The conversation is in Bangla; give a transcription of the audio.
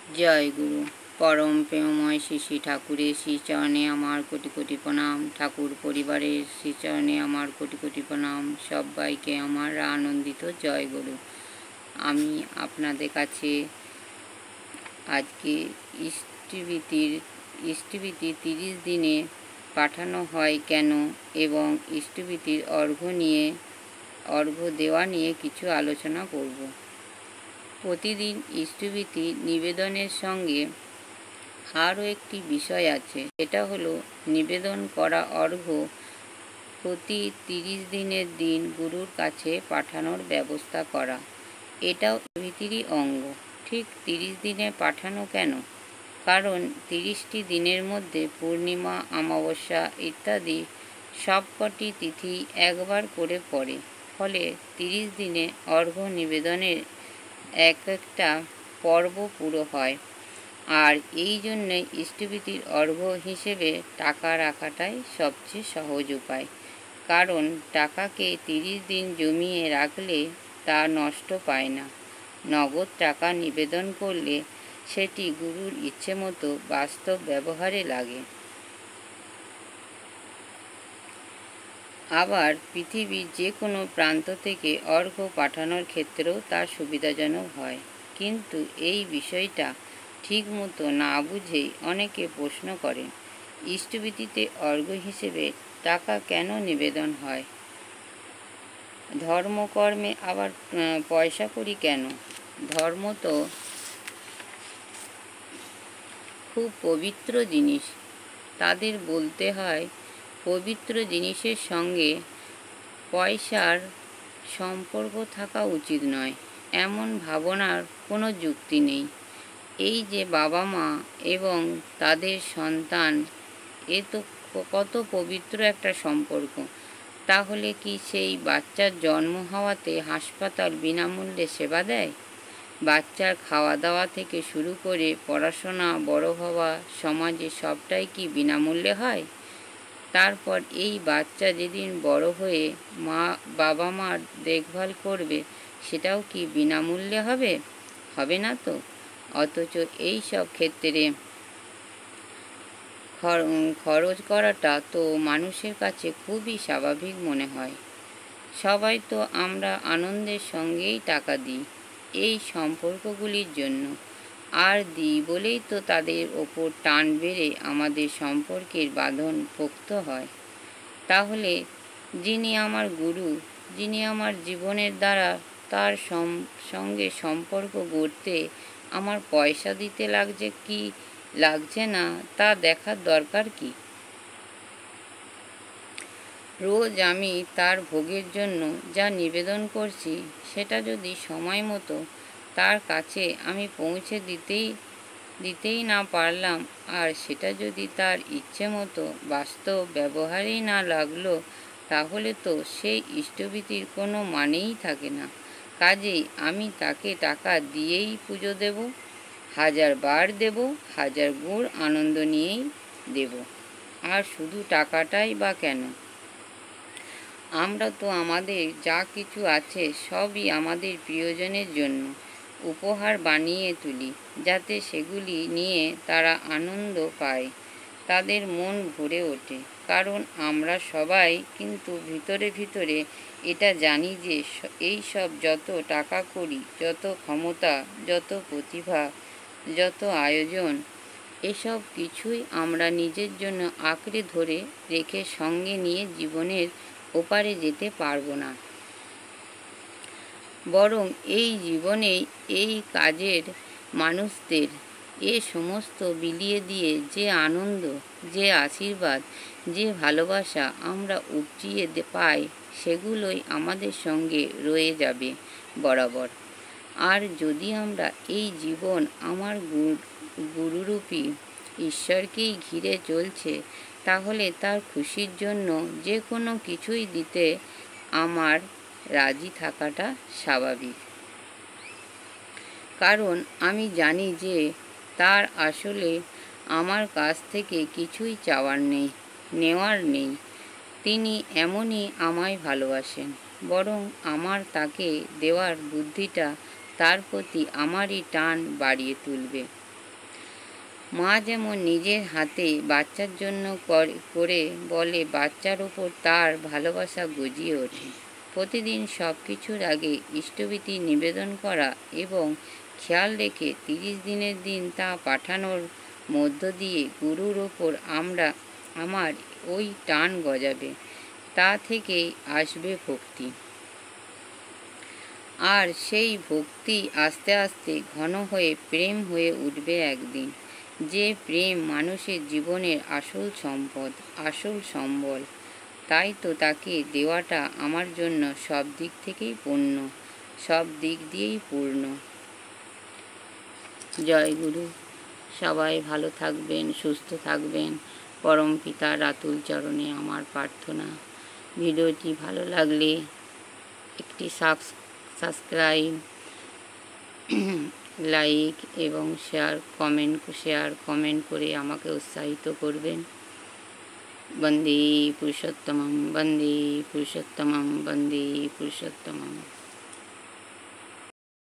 জয় গুরু। পরম প্রেমময় শ্রী শ্রী ঠাকুরের শ্রীচরণে আমার কোটি কোটি প্রণাম। ঠাকুর পরিবারের শ্রীচরণে আমার কোটি কোটি প্রণাম। সবাইকে আমার আনন্দিত জয় গুরু। আমি আপনাদের কাছে আজকে ইষ্টভীতি 30 দিনে পাঠানো হয় কেন এবং ইষ্টভীতির অর্ঘ্য দেওয়া নিয়ে কিছু আলোচনা করব। প্রতিদিন ইষ্টভীতি নিবেদনের সঙ্গে আরও একটি বিষয় আছে, সেটা হলো নিবেদন করা অর্ঘ্য প্রতি 30 দিনের দিন গুরুর কাছে পাঠানোর ব্যবস্থা করা। এটাও ইষ্টভীতিরই অঙ্গ। ঠিক 30 দিনে পাঠানো কেন? কারণ 30টি দিনের মধ্যে পূর্ণিমা, অমাবস্যা ইত্যাদি সবকটি তিথি একবার করে পড়ে। ফলে 30 দিনে অর্ঘ্য নিবেদনের এক একটা পর্ব পুরো হয়। আর এই জন্যে ইষ্টভীতির অর্ঘ্য হিসেবে টাকা রাখাটাই সবচেয়ে সহজ উপায়। কারণ টাকাকে 30 দিন জমিয়ে রাখলে তা নষ্ট পায় না। নগদ টাকা নিবেদন করলে সেটি গুরুর ইচ্ছে মতো বাস্তব ব্যবহারে লাগে। আবার পৃথিবীর যে কোনো প্রান্ত থেকে অর্ঘ্য পাঠানোর ক্ষেত্রেও তা সুবিধাজনক হয়। কিন্তু এই বিষয়টা ঠিক মতো না বুঝেই অনেকে প্রশ্ন করেন, ইষ্টভীতিতে অর্ঘ্য হিসেবে টাকা কেন নিবেদন হয়? ধর্মকর্মে আবার পয়সা করি কেন? ধর্ম তো খুব পবিত্র জিনিস। তাদের বলতে হয়, পবিত্র জিনিসের সঙ্গে পয়সার সম্পর্ক থাকা উচিত নয়, এমন ভাবনার কোনো যুক্তি নেই। এই যে বাবা মা এবং তাদের সন্তান, এ তো কত পবিত্র একটা সম্পর্ক। তাহলে কি সেই বাচ্চার জন্ম হওয়াতে হাসপাতাল বিনামূল্যে সেবা দেয়? বাচ্চার খাওয়া দাওয়া থেকে শুরু করে পড়াশোনা, বড় হওয়া, সমাজে সবটাই কি বিনামূল্যে হয়? তারপর এই বাচ্চা যেদিন বড় হয়ে বাবা মার দেখভাল করবে, সেটাও কি বিনামূল্যে হবে? হবে না তো। অথচ এই সব ক্ষেত্রে খরচ করাটা তো মানুষের কাছে খুবই স্বাভাবিক মনে হয়। সবাই তো আমরা আনন্দের সঙ্গেই টাকা দিই এই সম্পর্কগুলির জন্য। আর দিই বলেই তো তাদের ওপর টান বেড়ে আমাদের সম্পর্কের বাঁধন পোক্ত হয়। তাহলে যিনি আমার গুরু, যিনি আমার জীবনের দ্বারা, তার সঙ্গে সম্পর্ক গড়তে আমার পয়সা দিতে লাগছে কি লাগছে না তা দেখার দরকার কি? রোজ আমি তার ভোগের জন্য যা নিবেদন করছি, সেটা যদি সময় মতো তার কাছে আমি পৌঁছে দিতেই না পারলাম, আর সেটা যদি তার ইচ্ছে মতো বাস্তব ব্যবহারেই না লাগলো, তাহলে তো সেই ইষ্টভীতির কোনো মানেই থাকে না। কাজেই আমি তাকে টাকা দিয়েই পুজো দেব, 1000 বার দেব, 1000 গুণ আনন্দ নিয়েই দেব। আর শুধু টাকাটাই বা কেন? আমরা তো আমাদের যা কিছু আছে সবই আমাদের প্রিয়জনের জন্য উপহার বানিয়ে তুলি, যাতে সেগুলি নিয়ে তারা আনন্দ পায়, তাদের মন ভরে ওঠে। কারণ আমরা সবাই কিন্তু ভিতরে ভিতরে এটা জানি যে এই সব যত টাকা কড়ি, যত ক্ষমতা, যত প্রতিভা, যত আয়োজন, এসব কিছুই আমরা নিজের জন্য আঁকড়ে ধরে রেখে সঙ্গে নিয়ে জীবনের ওপারে যেতে পারব না। বরং এই জীবনেই এই কাজের মানুষদের এ সমস্ত বিলিয়ে দিয়ে যে আনন্দ, যে আশীর্বাদ, যে ভালোবাসা আমরা উপচিয়ে পাই, সেগুলোই আমাদের সঙ্গে রয়ে যাবে বরাবর। আর যদি আমরা এই জীবন আমার গুরুরূপী ঈশ্বরকেই ঘিরে চলছে, তাহলে তার খুশির জন্য যে কোনো কিছুই দিতে আমার রাজি থাকাটা স্বাভাবিক। কারণ আমি জানি যে তার আসলে আমার কাছ থেকে কিছুই চাওয়ার নেই, নেওয়ার নেই। তিনি এমনই আমায় ভালোবাসেন, বরং আমার তাকে দেওয়ার বুদ্ধিটা তার প্রতি আমারই টান বাড়িয়ে তুলবে। মা যেমন নিজের হাতে বাচ্চার জন্য করে বলে, বাচ্চার ওপর তার ভালোবাসা গজিয়ে ওঠে। প্রতিদিন সব কিছুর আগে ইষ্টভীতি নিবেদন করা এবং খেয়াল রেখে 30 দিনের দিন তা পাঠানোর মধ্য দিয়ে গুরুর ওপর আমার ওই টান গজাবে। তা থেকেই আসবে ভক্তি। আর সেই ভক্তি আস্তে আস্তে ঘন হয়ে প্রেম হয়ে উঠবে একদিন। যে প্রেম মানুষের জীবনের আসল সম্পদ, আসল সম্বল। তাই তো তাকে দেওয়াটা আমার জন্য সব দিক থেকেই পূর্ণ, সব দিক দিয়েই পূর্ণ। জয় গুরু। সবাই ভালো থাকবেন, সুস্থ থাকবেন। পরম পিতার আতুল চরণে আমার প্রার্থনা। ভিডিওটি ভালো লাগলে একটি সাবস্ক্রাইব, লাইক এবং শেয়ার কমেন্ট করে আমাকে উৎসাহিত করবেন। বন্দে পুরুষোত্তমম, বন্দে পুরুষোত্তমম, বন্দে পুরুষোত্তমম।